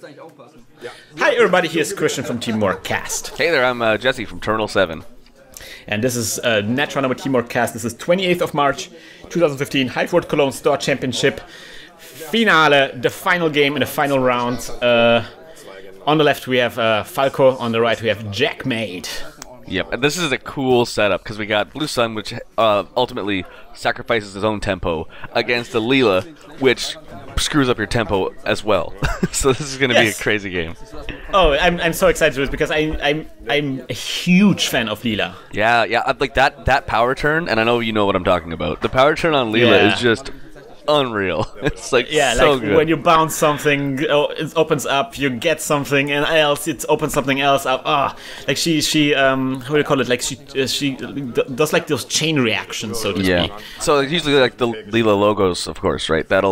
Hi everybody, here's Krystian from TeamworkCast. Hey there, I'm Jesse from Terminal7. And this is Netrunner with TeamworkCast. This is 28th of March, 2015, Hiveworld Cologne Store Championship. Finale, the final game in the final round. On the left we have Falko, on the right we have Jackmade. Yep, and this is a cool setup, because we got Blue Sun, which ultimately sacrifices his own tempo, against the Leela, which screws up your tempo as well. So this is going to be a crazy game. Oh, I'm so excited for this because I'm a huge fan of Leela. Yeah, like that power turn, and I know you know what I'm talking about. The power turn on Leela is just unreal. It's like so good. When you bounce something, it opens up, you get something, and else it opens something else up. Like she what do you call it? Like she does like those chain reactions, so to speak. So usually like the Leela logos, of course, right? That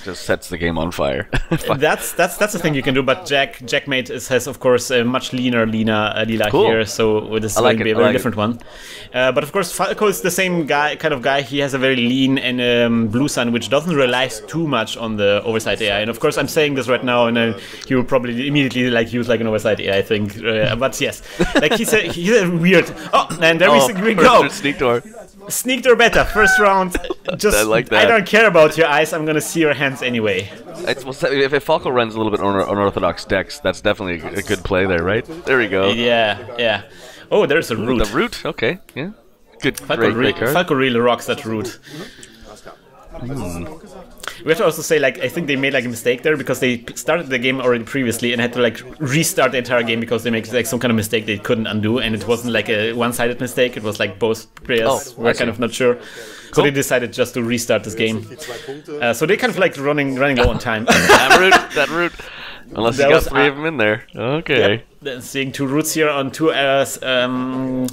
just sets the game on fire. that's the thing you can do. But Jackmade has of course a much leaner Leela here, so this is going to be a very different one. But of course Falko is the same kind of guy. He has a very lean and Blue Sun, which doesn't rely too much on the oversight AI. And of course I'm saying this right now, and he will probably immediately use like an oversight AI thing. But yes, like he's a weird. Oh, and there we go. Sneak door better. First round. Just I like that. I don't care about your eyes. I'm gonna see your hands anyway. If Falko runs a little bit unorthodox decks, that's definitely a good play there, right? There we go. Yeah. Oh, there's a root. The root. Okay. Yeah. Good. Falko really rocks that root. We have to also say, like, I think they made like a mistake there because they started the game already previously and had to like restart the entire game because they made like some kind of mistake they couldn't undo, and it wasn't like a one-sided mistake. It was like both players were kind of not sure, so they decided just to restart this game. So they kind of like running low on time. that root. Unless you got three of them in there. Okay. Yep. Seeing two roots here on two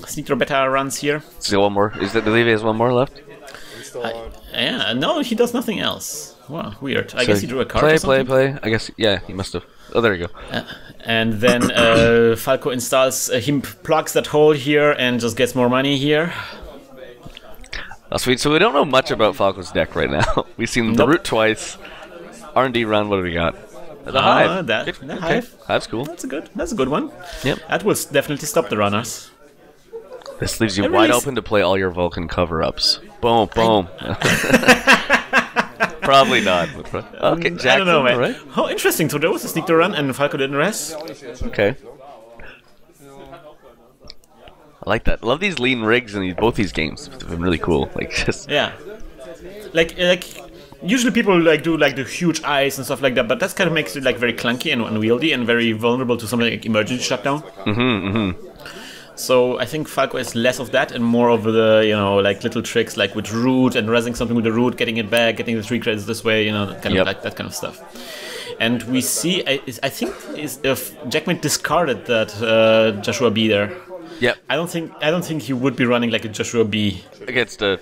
sneak door beta runs here. Still one more. Do he has one more left? Yeah, no, he does nothing else. Wow, weird. I guess he drew a card or something. Play. I guess, yeah, he must have. Oh, there you go. And then Falko installs, he plugs that hole here and just gets more money here. Oh, sweet. So we don't know much about Falko's deck right now. We've seen the root twice. R&D run, what do we got? The Hive. The Hive. Hive's cool. That's a good one. Yep. That will definitely stop the runners. This leaves you wide open to play all your Vulcan cover-ups. Boom, boom. Probably not. Okay, Jackson, I don't know, man. Right? Oh, interesting. So there was a sneak door run and Falko didn't rest. Okay. I like that. I love these lean rigs in both these games. They've been really cool. Like just like usually people like do like the huge eyes and stuff like that, but that kind of makes it like very clunky and unwieldy and very vulnerable to something like emergency shutdown. So I think Falko is less of that and more of the, like little tricks like with root and rezzing something with the root, getting it back, getting the 3 credits this way, kind of like that kind of stuff. And we see, I think, if Jackmade discarded that Joshua B there. Yep. I don't think he would be running like a Joshua B against the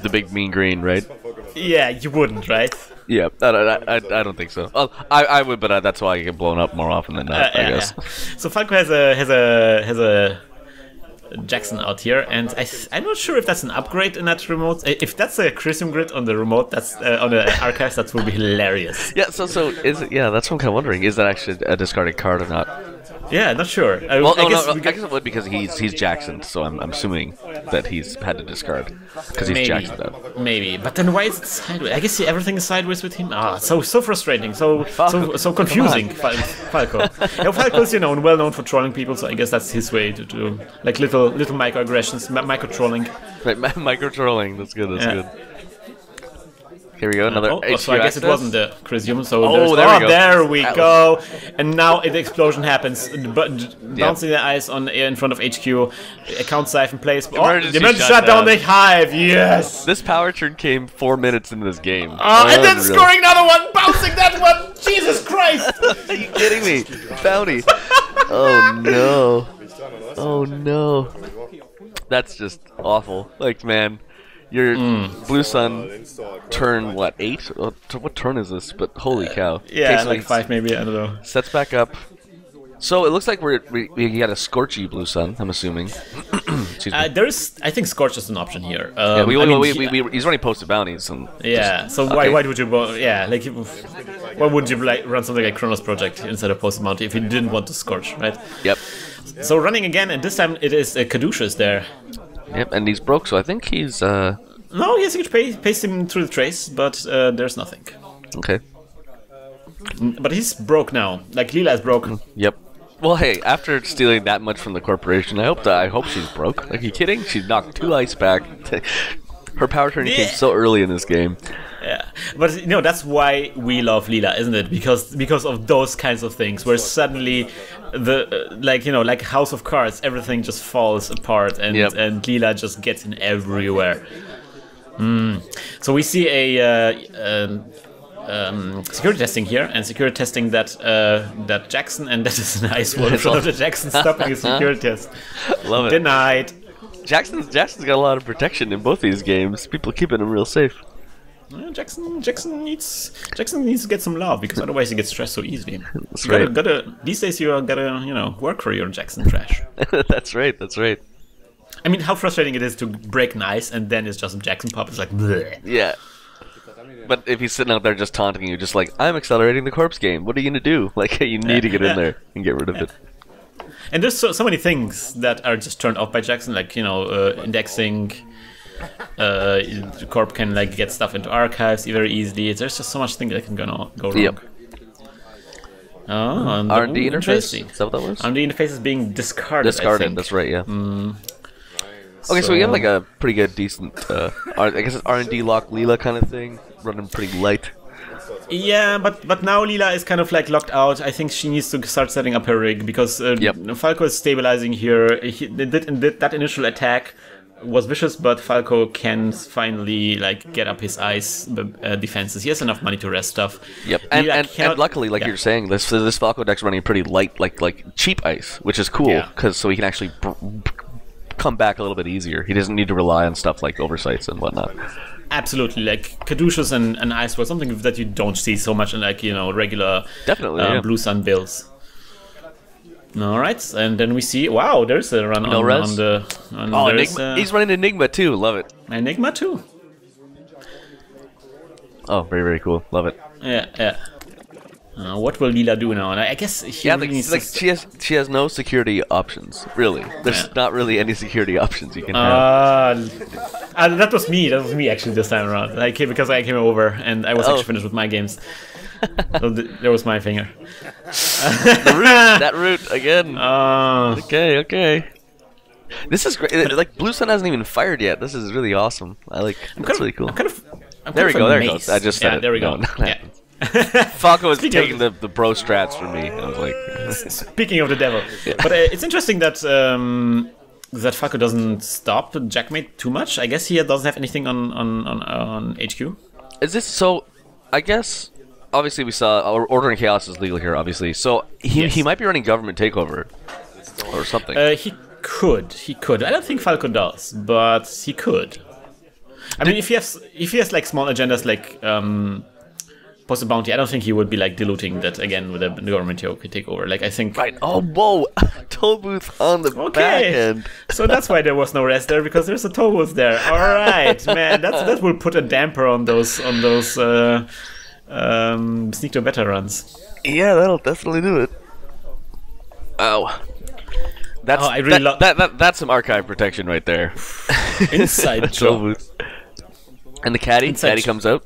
big mean green, right? Yeah, you wouldn't, right? Yeah, I don't think so. Well, I would, but that's why I get blown up more often than not. I guess. Yeah. So Falko has a Jackson out here, and I'm not sure if that's an upgrade in that remote. If that's a Krystian grid on the remote, that's on the archives, that would be hilarious. Yeah, so is it? Yeah, that's what I'm kind of wondering. Is that actually a discarded card or not? Yeah, not sure. I guess it would because he's Jackson, so I'm assuming that he's had to discard because he's Jackson out. Maybe, but then why is it sideways? I guess everything is sideways with him. So frustrating, so confusing. Falko. Falko's well known for trolling people, so I guess that's his way to do like little microaggressions, microtrolling. Right, microtrolling. That's good. That's good. Here we go, another HQ so I guess it wasn't the Krystian, so there we go. And now the explosion happens, bouncing the ice in front of HQ, account siphon plays. The emergency shut down the Hive, yes! This power turn came 4 minutes into this game. And then scoring another one, bouncing that one, Jesus Christ! Are you kidding me? Bounty. Oh no. Oh no. That's just awful. Like, man. Your Blue Sun turn, what, 8? What turn is this? But holy cow. Yeah, like 5 maybe, I don't know. Sets back up. So it looks like we got a Scorchy Blue Sun, I'm assuming. There's, I think Scorch is an option here. Yeah, he's running posted bounties. And yeah, so why would you, like, why would you like run something like Chronos Project instead of posted bounty if you didn't want to Scorch, right? Yep. So running again, and this time it is Caduceus there. Yep, and he's broke, so I think he's... No, yes, you could paste him through the trace, but there's nothing. Okay. But he's broke now. Like, Leela is broke. Yep. Well, hey, after stealing that much from the corporation, I hope she's broke. Like, are you kidding? She knocked 2 ice back. Her power turning came so early in this game. Yeah, but you know that's why we love Leela, isn't it? Because of those kinds of things, where suddenly like House of Cards, everything just falls apart, and Leela just gets in everywhere. So we see a security testing here, and security testing that Jackson, and that is an ice wall in front of the Jackson stopping a security test. Love it. Denied. Jackson's got a lot of protection in both these games. People keeping him real safe. Jackson needs to get some love, because otherwise he gets stressed so easily. That's right. These days you gotta work for your Jackson trash. That's right. I mean, how frustrating it is to break an ice and then it's just Jackson pop. It's like bleh. Yeah. But if he's sitting out there just taunting you, just like, I'm accelerating the corpse game. What are you gonna do? Like, you need to get in there and get rid of it. And there's so many things that are just turned off by Jackson, like indexing. Corp can like get stuff into archives very easily. There's just so much thing that can go wrong. Yep. Oh, R&D interface. Interesting. Is that what that was? R&D interface is being discarded. Discarded. That's right. Yeah. Okay, so we have like a pretty good, decent. I guess it's R&D lock Leela kind of thing, running pretty light. Yeah, but now Leela is kind of like locked out. I think she needs to start setting up her rig, because Falko is stabilizing here. That initial attack was vicious, but Falko can finally like get up his ice defenses. He has enough money to rest stuff. Yep, and luckily, like you're saying, this Falko deck's running pretty light, like cheap ice, which is cool, because so he can actually come back a little bit easier. He doesn't need to rely on stuff like oversights and whatnot. Absolutely, like Caduceus and Ice was something that you don't see so much in like regular Blue Sun builds. All right, and then we see there's a run on the. Enigma. He's running Enigma too. Love it. Enigma too. Oh, very very cool. Love it. Yeah. What will Leela do now? And I guess she has no security options. Really, there's not really any security options you can have. That was me. That was me actually this time around. Because I came over and I was actually finished with my games. So there was my finger. That route again. Okay. This is great. Like Blue Sun hasn't even fired yet. This is really awesome. That's really cool. There we go. There it goes. I just said it. There we go. Yeah. Falko was taking the bro strats from me. I was like, speaking of the devil, but it's interesting that that Falko doesn't stop Jackmade too much. I guess he doesn't have anything on HQ. Is this so? I guess obviously we saw Order and Chaos is legal here, obviously. So he might be running Government Takeover or something. He could. I don't think Falko does, but he could. I mean, if he has like small agendas like Posted Bounty, I don't think he would be like diluting that again with a government takeover. Like I think. Right. Oh, whoa! Toll booth on the back end. So that's why there was no rest there, because there's a toll booth there. All right, man. That will put a damper on those sneak to better runs. Yeah, that'll definitely do it. Ow. That's some archive protection right there. Inside job. And the caddy comes out.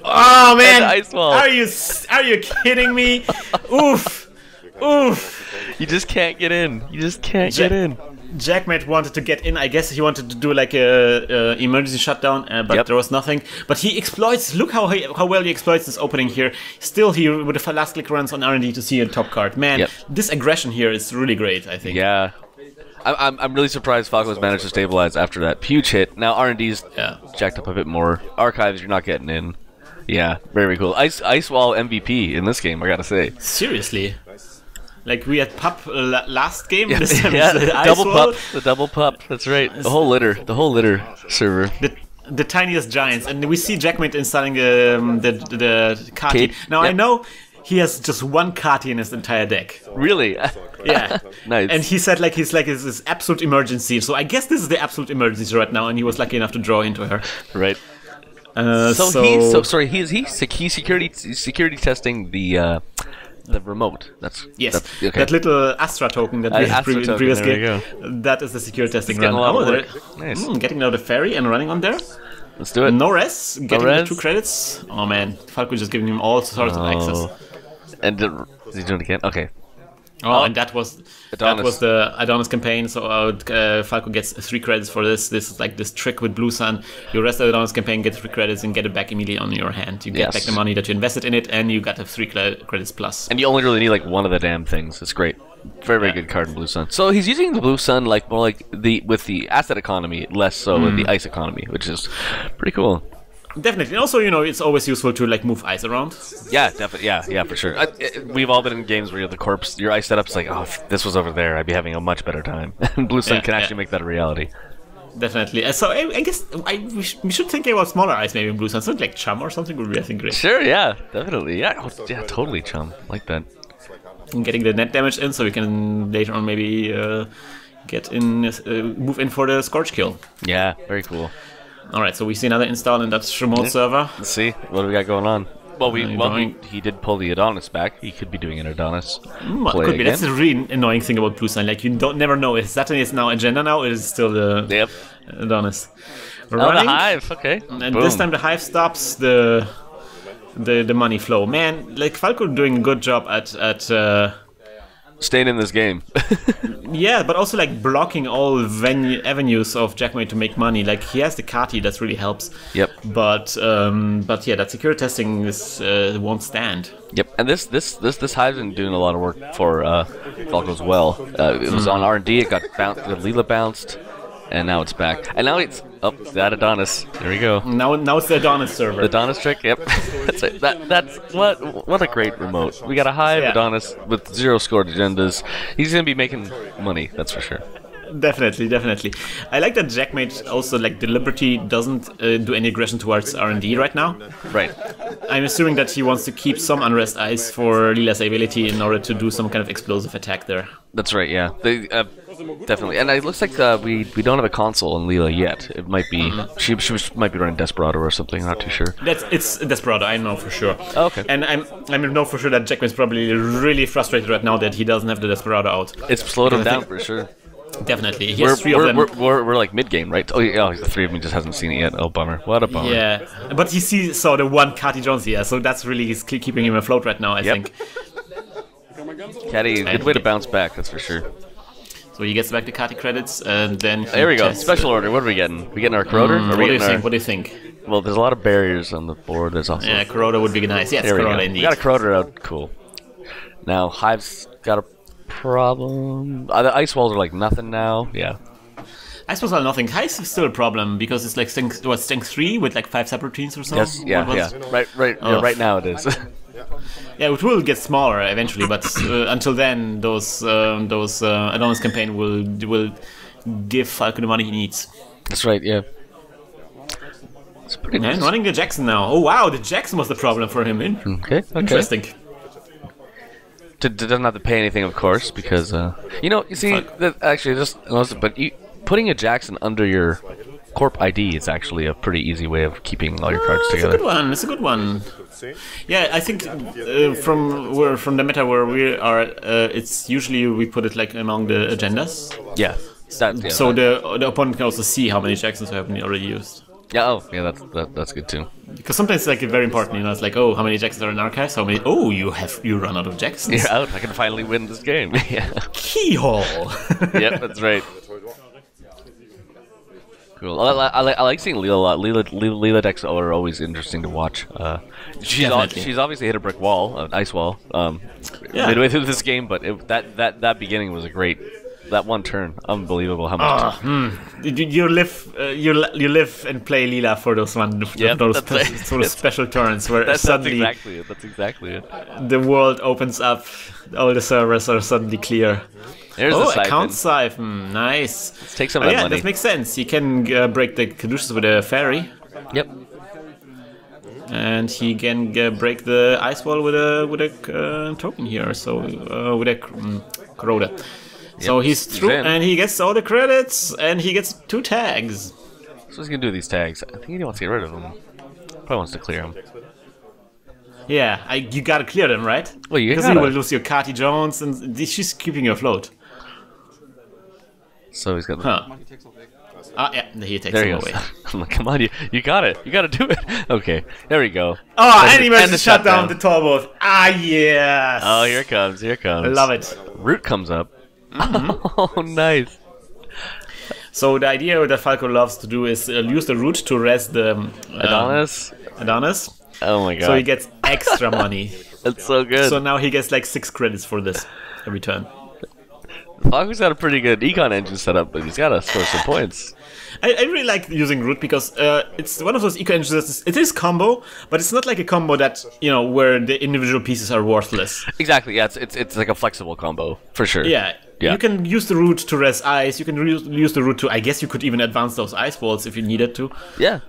Oh man! Ice wall. Are you kidding me? Oof! You just can't get in. Get in. Jackmade wanted to get in. I guess he wanted to do like a emergency shutdown, but there was nothing. But he exploits. Look how well he exploits this opening here. Still, he with the last click runs on R&D to see a top card. Man, this aggression here is really great. I think. Yeah. I'm really surprised Falco's managed to stabilize after that huge hit. Now R&D's jacked up a bit more. Archives, you're not getting in. Yeah, very cool. Ice Wall MVP in this game, I gotta say. Seriously? Like we had pup last game. This time the double pup. That's right. The whole litter server. The tiniest giants, and we see Jackmade installing the Kati. Now I know he has just one Kati in his entire deck. Really? Yeah. Nice. And he said like it's this absolute emergency. So I guess this is the absolute emergency right now, and he was lucky enough to draw into her. Right. He's security testing the remote. Okay. That little Astra token that we had in the previous game. That is the security testing run. Nice. Getting out the ferry and running on there. Let's do it. No res. Getting the 2 credits. Oh man, Falko just giving him all sorts of access. And is he doing it again? Okay. Oh, and that was the Adonis campaign. So Falko gets 3 credits for this. This is like this trick with Blue Sun. You rest the Adonis campaign, get 3 credits, and get it back immediately on your hand. You get back the money that you invested in it, and you got the 3 credits plus. And you only really need like one of the damn things. It's great. Very good card in Blue Sun. So he's using the Blue Sun like more like with the asset economy, less so with the ice economy, which is pretty cool. Definitely, and also it's always useful to like move ice around. Yeah, definitely. Yeah, for sure. We've all been in games where you have the corpse, your ice setup's like, oh, if this was over there, I'd be having a much better time. And Blue Sun can actually make that a reality. Definitely. So I guess we should think about smaller ice maybe in Blue Sun. Something like Chum or something would be, I think, great. Sure. Yeah, definitely. Yeah, totally Chum. Like that. And getting the net damage in, so we can later on maybe move in for the Scorch kill. Yeah, very cool. Alright, so we see another install in that remote server. Let's see, what do we got going on? Well, he did pull the Adonis back. He could be doing an Adonis play could be. again. That's the really annoying thing about Blue Sun. Like, you never know. Is Saturn is now agenda now, or is it still the Adonis? Running. The Hive, okay. And this time the Hive stops the money flow. Man, like, Falko doing a good job at staying in this game. Yeah, but also like blocking all avenues of Jackmade to make money. Like, he has the Kati, that really helps. Yep. But yeah, that security testing won't stand. Yep. And this Hive's been doing a lot of work for Falko as well. It was on R&D. It got bounced. The Leela bounced. And now it's back. And now it's that Adonis. There we go. Now it's the Adonis server. The Adonis trick, yep. That's it. That's what a great remote. We got a Hive Adonis with 0 scored agendas. He's gonna be making money, that's for sure. Definitely. I like that Jackmade also like deliberately doesn't do any aggression towards R&D right now. Right. I'm assuming that he wants to keep some unrest ice for Leela's ability in order to do some kind of explosive attack there. That's right, yeah. They definitely. And it looks like we don't have a console in Leela yet. It might be she might be running Desperado or something. I'm not too sure. It's Desperado. I know for sure. Oh, okay. And I know for sure that Jackmade's probably really frustrated right now that he doesn't have the Desperado out. It's slowed him down for sure. Definitely. He has 3 of them. We're like mid-game, right? Oh, yeah, the 3 of them just hasn't seen it yet. Oh, bummer. What a bummer. Yeah. But he saw the one Kati Jones here, so that's really keeping him afloat right now, I think. Kati, good way to bounce back, that's for sure. So he gets back the Kati credits, and then there we go. Special order. What are we getting? We getting our Corroder? What do you think? Well, there's a lot of barriers on the board. There's also Corroder would be nice. Yes, Corroder indeed. We got a Corroder out. Cool. Now Hive's got a problem. The ice walls are like nothing now. Yeah. Ice walls are nothing. Hive is still a problem because it's like strength 3 with like 5 subroutines or so. Yes. Yeah. Right now it is. Yeah, it will get smaller eventually, but until then, those Adonis campaign will give Falko the money he needs. That's right. Yeah. It's pretty nice. And running the Jackson now. Oh wow, the Jackson was the problem for him. Okay. Interesting. Doesn't have to pay anything, of course, because you see, putting a Jackson under your Corp ID is actually a pretty easy way of keeping all your cards together. It's a good one. Yeah, I think from the meta where we are, it's usually we put it like among the agendas. Yeah. So the opponent can also see how many Jacksons have been already used. Yeah. Oh, yeah. That's good too. Because sometimes it's like very important. It's like, oh, how many Jacksons are in archives? How many? Oh, you run out of Jacksons. You're out. I can finally win this game. Yeah. Keyhole. Yep, that's right. Cool. I like seeing Leela a lot. Leela decks are always interesting to watch. She's obviously hit a brick wall, an ice wall, midway through this game. But that beginning was a great. That one turn, unbelievable how much. You live and play Leela for those sort of special turns where suddenly that's exactly it. The world opens up, all the servers are suddenly clear. There's the account siphon, nice. Let's take some of that money. That makes sense. You can break the Caduceus with a ferry. Yep. and he can break the ice wall with a token here. So with a corroder. Yep, so he's through, and he gets all the credits, and he gets 2 tags. So he's gonna do these tags. I think he wants to get rid of them. Probably wants to clear them. Yeah, you gotta clear them, right? Well, you because you will lose your Carty Jones, and she's keeping you afloat. So he's got. Huh. Ah, yeah, he takes them away. I'm like, come on, you got it. You gotta do it. Okay, there we go. Oh, and he managed to shut down the tall boat. Ah, yes. Oh, here it comes. Here it comes. I love it. Root comes up. Oh, nice. So the idea that Falko loves to do is use the root to res the Adonis. Oh my god. So he gets extra money. That's so good. So now he gets like 6 credits for this every turn. Falko's got a pretty good econ engine set up, but he's got to score some points. I really like using root because it's one of those eco engines. It is combo, but it's not like a combo that where the individual pieces are worthless. Exactly. Yeah, it's like a flexible combo for sure. Yeah. You can use the root to res ice. You can use the root to. I guess you could even advance those ice walls if you needed to. Yeah.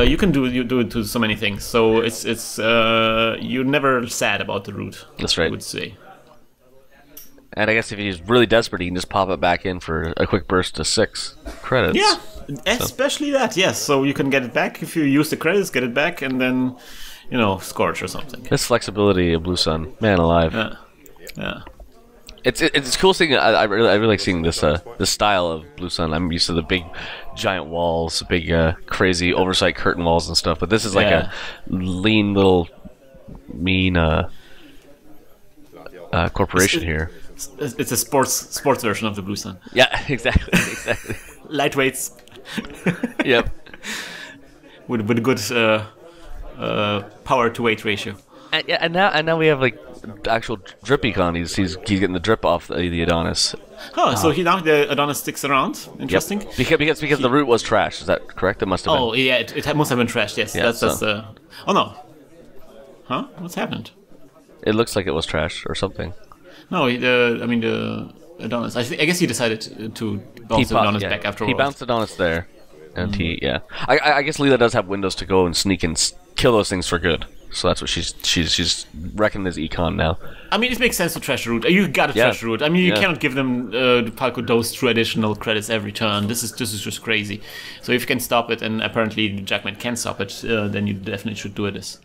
You can do it to so many things. So it's you're never sad about the root. That's right. I would say. And I guess if he's really desperate, he can just pop it back in for a quick burst to 6 credits. Yeah, especially that, yes. So you can get it back if you use the credits, get it back, and then, Scorch or something. This flexibility of Blue Sun, man alive. Yeah. It's cool seeing. I really like seeing this this style of Blue Sun. I'm used to the big, giant walls, big, crazy oversight curtain walls and stuff. But this is like a lean little, mean corporation here. It's a sports version of the Blue Sun. Yeah, exactly. Lightweights. Yep. With a good power to weight ratio. And now we have like actual drip econ. He's getting the drip off the Adonis. Oh, so now the Adonis sticks around. Interesting. Yep. Because the root was trash. Is that correct? It must have been. Oh yeah, it must have been trashed. Yes. Yeah, that's oh no. Huh? What's happened? It looks like it was trash or something. No, the Adonis. I guess he decided to bounce Adonis back afterwards. He bounced Adonis there, and I guess Leela does have windows to go and sneak and kill those things for good. So that's what she's reckoning as econ now. I mean, it makes sense to trash root. You gotta trash root. I mean, you cannot give them Falko those 2 additional credits every turn. This is just crazy. So if you can stop it, and apparently Jackmade can stop it, then you definitely should do this.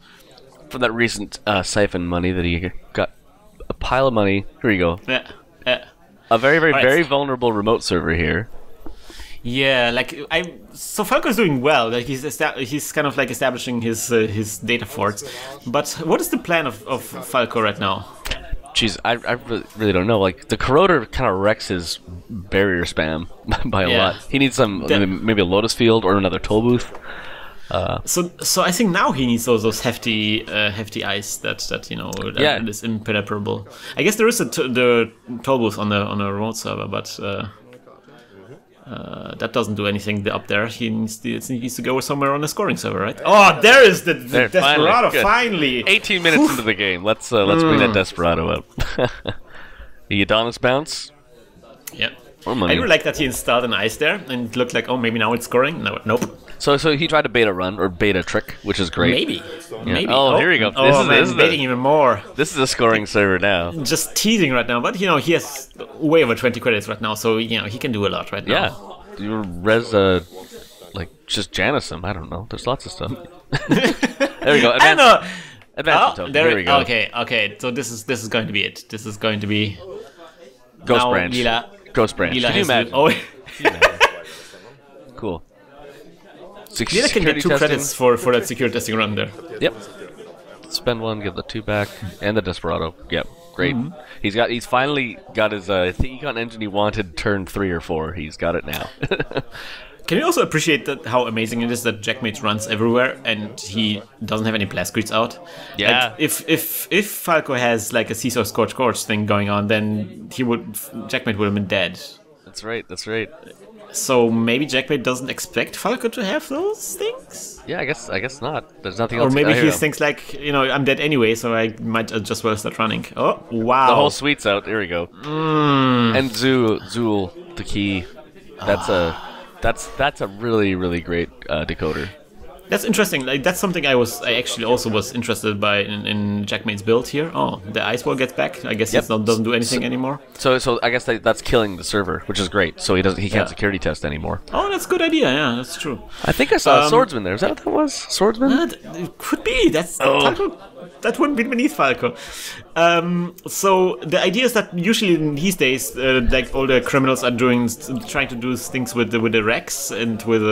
For that recent siphon money that he got. A pile of money. Here you go. Yeah. A very vulnerable remote server here. Yeah, so Falko's doing well. Like he's kind of like establishing his data forts. But what is the plan of Falko right now? Jeez, I really don't know. Like the corroder kind of wrecks his barrier spam by a lot. He needs maybe a lotus field or another toll booth. So I think now he needs those hefty ice that is impenetrable. I guess there is the toll booth on a remote server, but that doesn't do anything up there. He needs to go somewhere on a scoring server, right? Oh, there is the Desperado finally. 18 minutes into the game. Let's bring that Desperado up. The Adonis bounce. Yep. I really like that he installed an ice there, and it looked like, oh, maybe now it's scoring. No, nope. So he tried a beta run or beta trick, which is great. Maybe. Oh, here we go. This is baiting even more. This is a scoring server now. Just teasing right now, but he has way over 20 credits right now, so he can do a lot right now. Yeah, you res just Janice him. I don't know. There's lots of stuff. There we go. Advanced token. There we go. Okay. So this is going to be it. This is going to be Ghost Branch. Ghost Branch. Leela Can you imagine? Cool. Leela can get 2 credits for that security testing run there. Yep. Spend 1, get the 2 back, and the Desperado. Yep, great. He's finally got his the econ engine he wanted turn 3 or 4. He's got it now. Can you also appreciate how amazing it is that Jackmade runs everywhere and he doesn't have any blast grids out? Yeah. Like, if Falko has like a Seesaw Scorch thing going on, then Jackmade would have been dead. That's right. So maybe Jackmade doesn't expect Falko to have those things? Yeah, I guess not. There's nothing else. Or maybe he thinks like, I'm dead anyway, so I might just well start running. Oh, wow. The whole suite's out. Here we go. And Zool, the key. That's a really, really great decoder. That's interesting. Like that's something I actually also was interested by in Jackmade's build here. Oh, the ice wall gets back. I guess it doesn't do anything anymore. So I guess that's killing the server, which is great. So he can't security test anymore. Oh, that's a good idea. Yeah, that's true. I think I saw a swordsman there. Is that what that was? Swordsman? It could be. Falko, that wouldn't be beneath Falko. So the idea is that usually in these days, like all the criminals are trying to do things with the Rex and with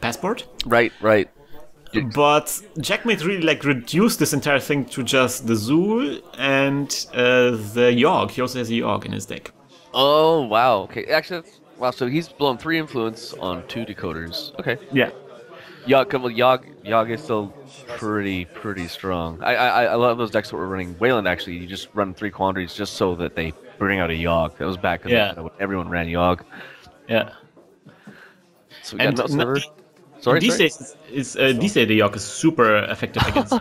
passport. Right. But Jackmade really like reduced this entire thing to just the Zool and the Yogg. He also has a Yogg in his deck. Oh wow. Okay. Actually, wow. So he's blown 3 influence on 2 decoders. Okay. Yeah. Yogg is still pretty strong. I love those decks that were running Weyland. Actually, you just run 3 quandaries just so that they bring out a Yogg. That was back when everyone ran Yogg. Yeah. So we got no server. Sorry. These days the Yogg is super effective against.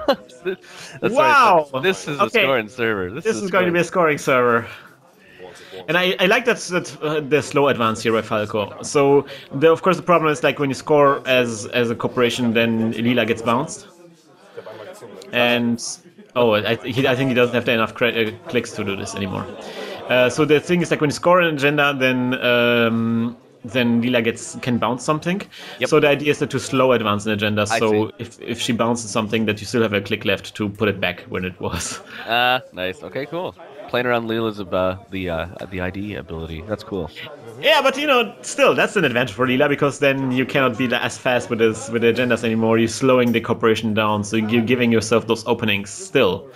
That's wow. Right. This is a scoring server. This is going to be a scoring server. And I like that the slow advance here by Falko. So of course the problem is like when you score as a corporation, then Leela gets bounced. And I think he doesn't have enough clicks to do this anymore. So the thing is like when you score an agenda, then Leela can bounce something. Yep. So the idea is to slow advance an agenda. So if she bounces something, that you still have a click left to put it back when it was. Nice. Okay, cool. Playing around Leela's the ID ability. That's cool. Yeah, but still that's an advantage for Leela because then you cannot be as fast with the agendas anymore. You're slowing the corporation down, so you're giving yourself those openings. Still,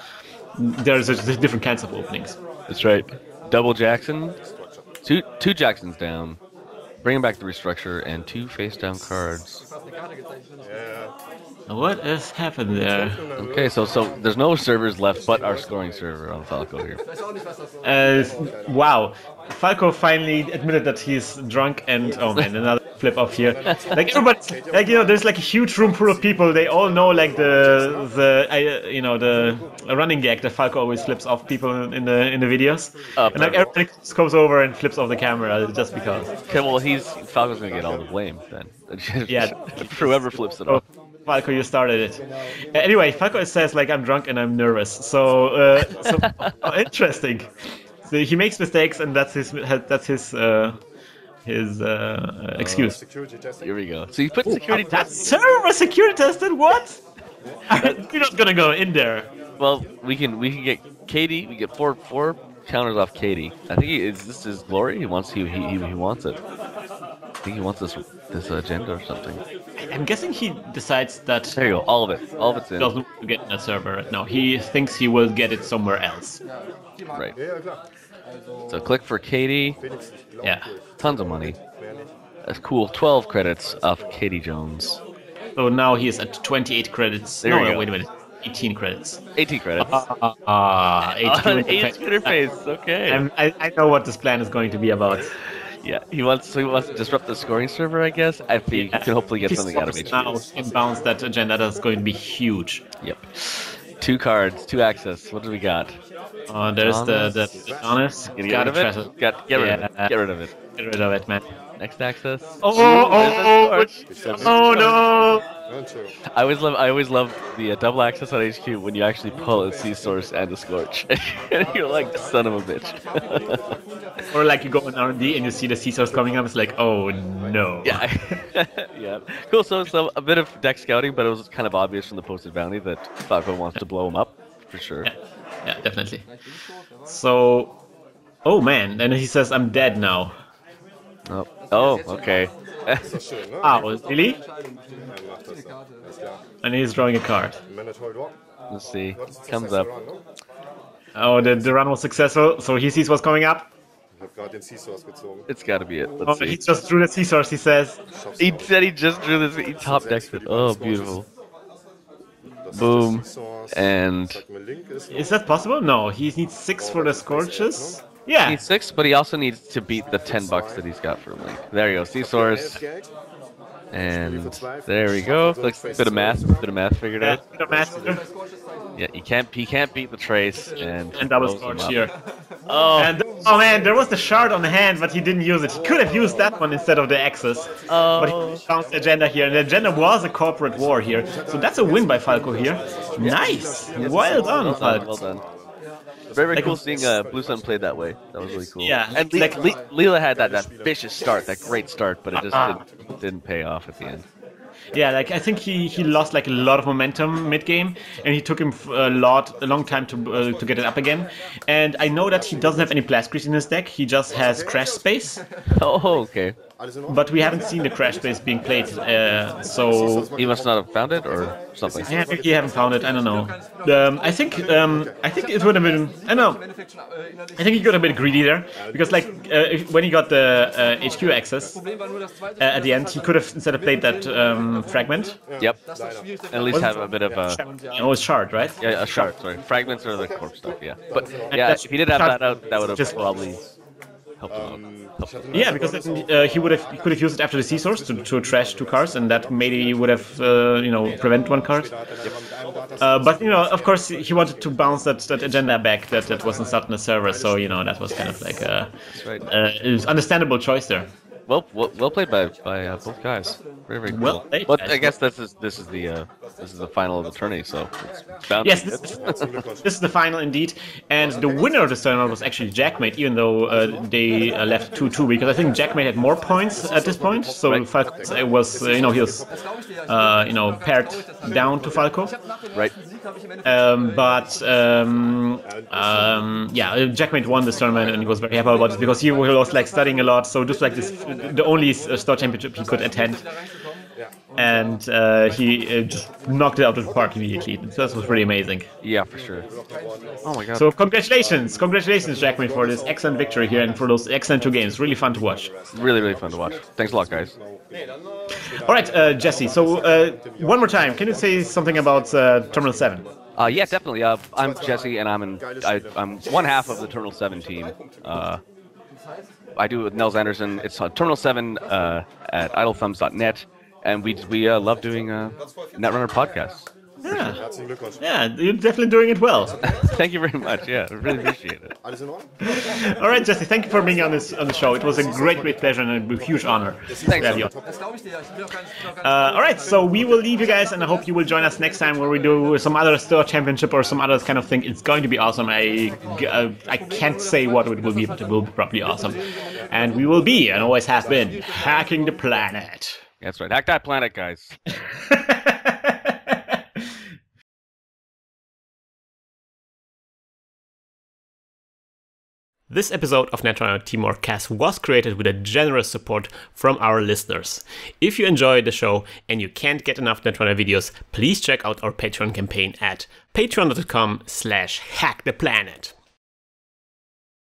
there's different kinds of openings. That's right. Double Jackson, two Jacksons down. Bringing back the restructure and 2 face-down cards. What has happened there? Okay, so there's no servers left but our scoring server on Falko here. Wow. Falko finally admitted that he's drunk and oh man, another flip off here. Like everybody, there's like a huge room full of people. They all know like the running gag that Falko always flips off people in the videos. And like everybody just comes over and flips off the camera just because. Okay, well Falko's gonna get all the blame then. Yeah. Whoever flips it off. Falko, you started it. Anyway, Falko says like I'm drunk and I'm nervous. So interesting. So he makes mistakes, and that's his excuse. Here we go. So you put security. That server security tested. What? You're not gonna go in there. Well, we can get Katie. We get four counters off Katie. I think this is glory. He wants it. I think he wants this agenda or something. I'm guessing he decides that. There you go. All of it's in. Doesn't want to get in that server right now. He thinks he will get it somewhere else. Right. So click for Katie. Yeah. Tons of money. That's cool. 12 credits off Katie Jones. So now he is at 28 credits. No, wait a minute. 18 credits. 18 credits. 8 Twitter face. Okay. I know what this plan is going to be about. Yeah, he wants to disrupt the scoring server, I guess. I think he can hopefully get something out of it. Now inbounds that agenda. That's going to be huge. Yep. 2 cards, 2 access. What do we got? There's the honest. Get rid of it. Get rid of it. Get rid of it, man. Next access. Oh no! I always love the double access on HQ when you actually pull a Sea Source and a Scorch. And you're like, son of a bitch. Or like you go on R&D and you see the Sea Source coming up, it's like, oh no. Yeah. Yeah. Cool, so a bit of deck scouting, but it was kind of obvious from the posted bounty that Falko wants to blow him up, for sure. Yeah, definitely. So, oh man, and he says, I'm dead now. Oh, okay. Oh, really? And he's drawing a card. Let's see. Comes up. Oh, the run was successful, so he sees what's coming up. It's gotta be it. Let's see. He just drew the Sea Source, he says. He said he just drew this. He top decked it. Oh, beautiful. Boom. And... Is that possible? No, he needs 6 for the Scorches. Yeah. He needs 6, but he also needs to beat the $10 that he's got for Link. There you go, Sea Source. And there we go. Looks bit of math figured out. Bit of math. Yeah, he can't beat the Trace and double Scorch here. Oh. And oh man, there was the shard on the hand, but he didn't use it. He could have used that one instead of the axes. But he found the agenda here, and the agenda was a corporate war here. So that's a win by Falko here. Nice. Well done, Falko. Well done. Very cool seeing Blue Sun play that way. That was really cool. Yeah. And Leela had that vicious start, that great start, but it just didn't pay off at the end. Yeah, like I think he lost like a lot of momentum mid game, and he took him a long time to get it up again. And I know that he doesn't have any blast grease in his deck. He just has crash space. Oh, okay. But we haven't seen the crash space being played, so he must not have found it or something. Yeah, he haven't found it. I don't know. I think it would have been. I don't know. I think he got a bit greedy there because like when he got the HQ access at the end, he could have instead of played that fragment. Yep. At least have a bit of a. Oh, it's shard, right? Yeah, a shard. Sorry, fragments are the corpse stuff. Yeah, but yeah, if he did have that out, that would have probably helped him out. Yeah, because he could have used it after the sea source to trash 2 cards, and that maybe would have prevent 1 card. But of course, he wanted to bounce that agenda back that wasn't starting the server, so that was kind of like it was understandable choice there. Well played by both guys. Very cool. Well played, but I guess this is the final of the tourney, so it's bound. Yes, this is the final indeed, and the winner of the tournament was actually Jackmade, even though they left 2-2 because I think Jackmade had more points at this point. So Falko was he was paired down to Falko. Right. Jackmade won this tournament and he was very happy about it because he was like studying a lot. So just like this, the only Store Championship he could attend, and he just knocked it out of the park immediately. That was pretty amazing. Yeah, for sure. Oh my god. So congratulations, Jackmade, for this excellent victory here and for those excellent 2 games. Really fun to watch. Really fun to watch. Thanks a lot, guys. All right, Jesse. So one more time, can you say something about Terminal7? Yeah, definitely. I'm Jesse, and I'm one half of the Terminal7 team. I do it with Nels Anderson. It's on Terminal7 at idlethumbs.net, and we love doing Netrunner podcasts. Yeah, you're definitely doing it well. Thank you very much. Yeah, I really appreciate it. All right, Jesse, thank you for being on the show. It was a great pleasure and a huge honor. Thanks. All right, so we will leave you guys, and I hope you will join us next time where we do some other Store Championship or some other kind of thing. It's going to be awesome. I can't say what it will be, but it will be probably awesome. And we will be, and always have been, hacking the planet. That's right. Hack that planet, guys. This episode of Netrunner TeamworkCast was created with a generous support from our listeners. If you enjoy the show and you can't get enough Netrunner videos, please check out our Patreon campaign at patreon.com/hacktheplanet.